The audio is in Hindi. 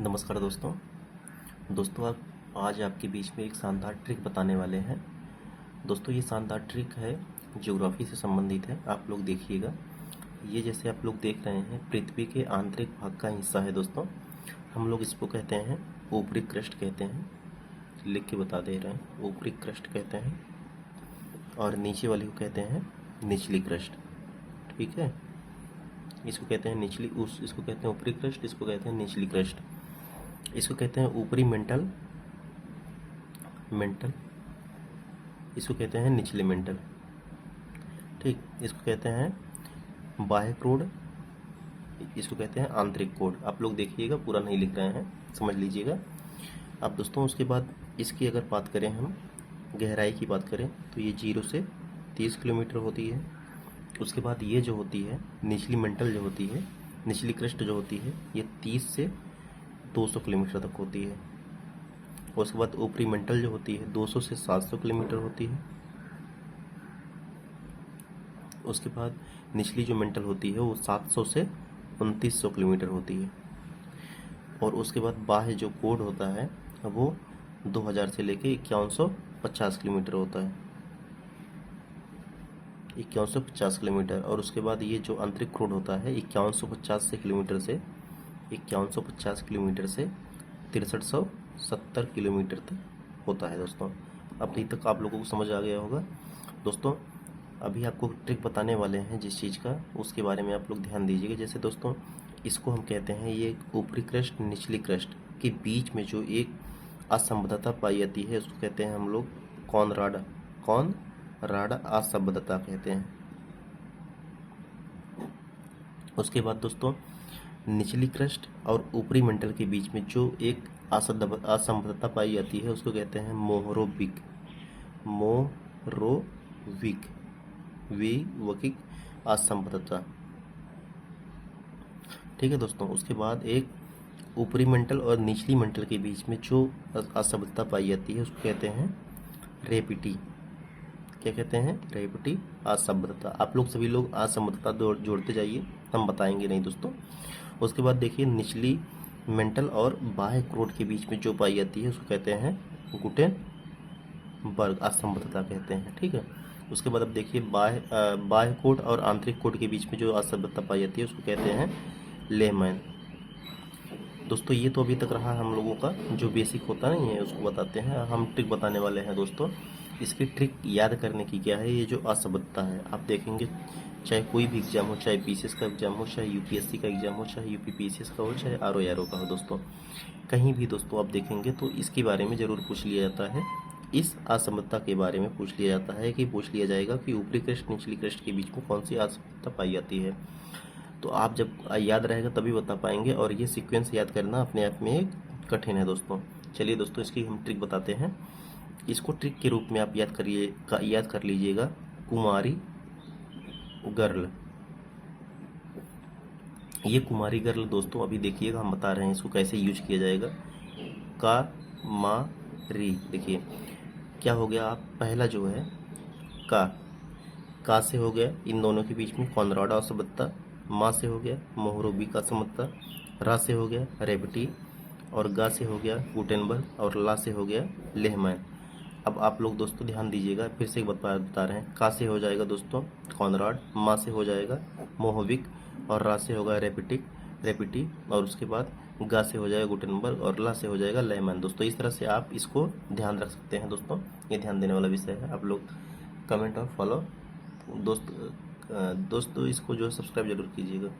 नमस्कार दोस्तों। आप आज आपके बीच में एक शानदार ट्रिक बताने वाले हैं। दोस्तों ये शानदार ट्रिक है, ज्योग्राफी से संबंधित है। आप लोग देखिएगा। ये जैसे आप लोग देख रहे हैं, पृथ्वी के आंतरिक भाग का हिस्सा है दोस्तों। हम लोग इसको कहते हैं ऊपरी क्रस्ट कहते हैं। लिख के बता दे रहे हैं, ऊपरी क्रस्ट कहते हैं और नीचे वाले को कहते हैं निचली क्रस्ट। ठीक है, इसको कहते हैं इसको कहते हैं ऊपरी क्रस्ट, इसको कहते हैं निचली क्रस्ट। इसको कहते हैं ऊपरी मेंटल, इसको कहते हैं निचले मेंटल। ठीक, इसको कहते हैं बाह्य कोड, इसको कहते हैं आंतरिक कोड। आप लोग देखिएगा, पूरा नहीं लिख रहे हैं, समझ लीजिएगा आप दोस्तों। उसके बाद इसकी अगर बात करें, हम गहराई की बात करें तो ये 0 से 30 किलोमीटर होती है। उसके बाद ये जो होती है निचली मेंटल जो होती है, निचली क्रस्ट जो होती है, ये 30 से 200 किलोमीटर तक होती है। उसके बाद ऊपरी मेंटल जो होती है 200 से 700 किलोमीटर होती है। उसके बाद निचली जो मेंटल होती है वो 700 से 2900 किलोमीटर होती है। और उसके बाद बाह्य जो कोड होता है वो 2000 से लेके 5150 किलोमीटर होता है, 5150 किलोमीटर। और उसके बाद ये जो आंतरिक कोड होता है 5150 किलोमीटर से 6370 किलोमीटर तक होता है दोस्तों। अभी तक आप लोगों को समझ आ गया होगा दोस्तों। अभी आपको ट्रिक बताने वाले हैं जिस चीज़ का, उसके बारे में आप लोग ध्यान दीजिएगा। जैसे दोस्तों इसको हम कहते हैं, ये ऊपरी क्रस्ट निचली क्रस्ट के बीच में जो एक असंबद्धता पाई जाती है उसको कहते हैं हम लोग कॉनराड असंबद्धता कहते हैं। उसके बाद दोस्तों निचली क्रस्ट और ऊपरी मेंटल के बीच में जो एक असंबद्धता पाई जाती है उसको कहते हैं मोहरोविक असंबद्धता। ठीक है दोस्तों। उसके बाद एक ऊपरी मेंटल और निचली मेंटल के बीच में जो असंबद्धता पाई जाती है उसको कहते हैं रेपिटी। क्या कहते हैं? रेपिटी असंबद्धता। आप लोग सभी लोग असंबद्धता जोड़ते जाइए, हम बताएंगे नहीं दोस्तों। उसके बाद देखिए निचली मेंटल और बाह्य कोड के बीच में जो पाई जाती है उसको कहते हैं गुटेनबर्ग असंबद्धता कहते हैं। ठीक है। उसके बाद अब देखिए बाह्य कोड और आंतरिक कोड के बीच में जो असंबद्धता पाई जाती है उसको कहते हैं लेहमैन। दोस्तों ये तो अभी तक रहा हम लोगों का जो बेसिक होता नहीं है उसको बताते हैं। हम ट्रिक बताने वाले हैं दोस्तों। इसकी ट्रिक याद करने की क्या है, ये जो असंबद्धता है आप देखेंगे, चाहे कोई भी एग्जाम हो, चाहे पीसीएस का एग्जाम हो, चाहे यूपीएससी का एग्जाम हो, चाहे यूपीपीसीएस का हो, चाहे आरओ का हो दोस्तों, कहीं भी दोस्तों आप देखेंगे तो इसके बारे में ज़रूर पूछ लिया जाता है। इस असंबद्धता के बारे में पूछ लिया जाता है कि पूछ लिया जाएगा कि ऊपरी क्रस्ट निचली क्रस्ट के बीच में कौन सी असंबद्धता पाई जाती है। तो आप जब याद रहेगा तभी बता पाएंगे, और ये सीक्वेंस याद करना अपने आप में कठिन है दोस्तों। चलिए दोस्तों इसकी हम ट्रिक बताते हैं। इसको ट्रिक के रूप में आप याद कर लीजिएगा, कुमारी गर्ल। ये कुमारी गर्ल दोस्तों अभी देखिएगा, हम बता रहे हैं इसको कैसे यूज किया जाएगा। का मा री, देखिए क्या हो गया। आप पहला जो है का से हो गया इन दोनों के बीच में कॉनराड असंबद्धता, माँ से हो गया मोहरोविक असंबद्धता, रा से हो गया रेवटी, और गा से हो गया गुटेनबर्ग, और ला से हो गया लेहमैन। अब आप लोग दोस्तों ध्यान दीजिएगा, फिर से एक बता रहे हैं। का से हो जाएगा दोस्तों कॉनराड, माँ से हो जाएगा मोहविक, और रा से होगा रेपिटी, और उसके बाद गा से हो जाएगा गुटेनबर्ग, और ला से हो जाएगा लेहमैन। दोस्तों इस तरह से आप इसको ध्यान रख सकते हैं दोस्तों। ये ध्यान देने वाला विषय है। आप लोग कमेंट और फॉलो दोस्तों इसको जो है सब्सक्राइब जरूर कीजिएगा।